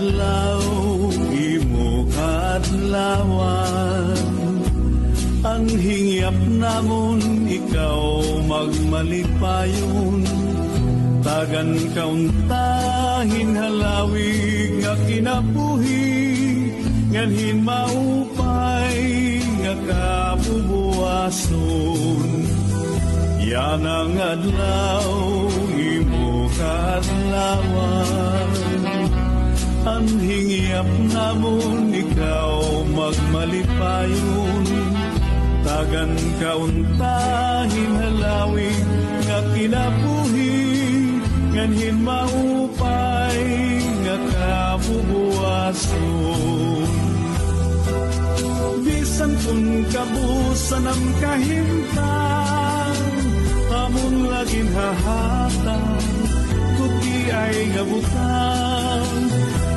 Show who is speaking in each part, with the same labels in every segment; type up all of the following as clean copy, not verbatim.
Speaker 1: adlaw imo kaadlawan, ang hingyap namon ikaw magmalipayon, tagan kauntahin halawig nga kinabuhi, nganhin maupay nga kabubuason. Yan ang adlaw imo kaadlawan, ang hingyap namon ikaw magmalipayon, tagan kauntahin halawig nga kinabuhi, nganhin maupay nga kabubuason. Bisan kun kabusan ang kahimtang, amon laging hahatang, kuti ay gabutan,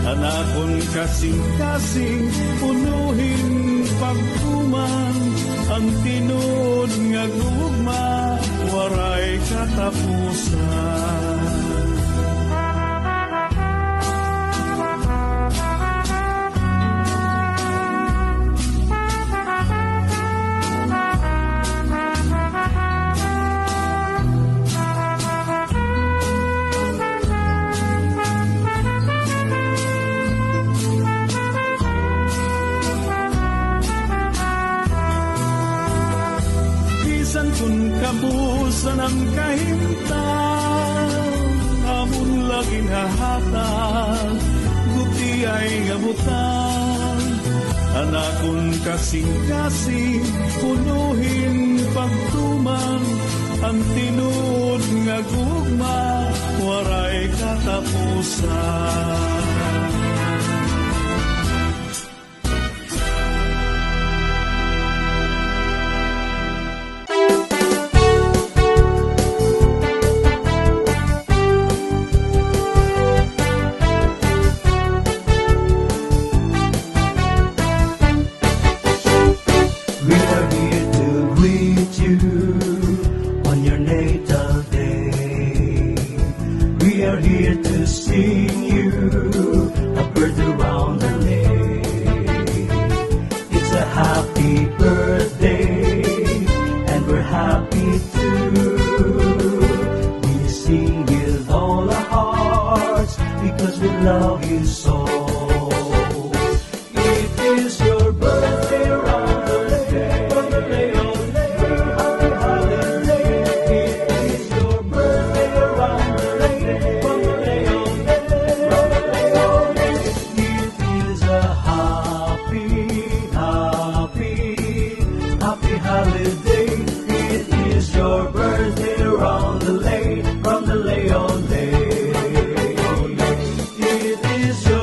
Speaker 1: anakon kasing-kasing punuhin pagtuman, ang tinud nga gugma waray katapusan. Kabusan ang kahimtang, amon laging hahatag, guti ay gabutan, anakon kasing-kasing punuhin pagtuman, ang tinud nga gugma waray katapusan.
Speaker 2: It is your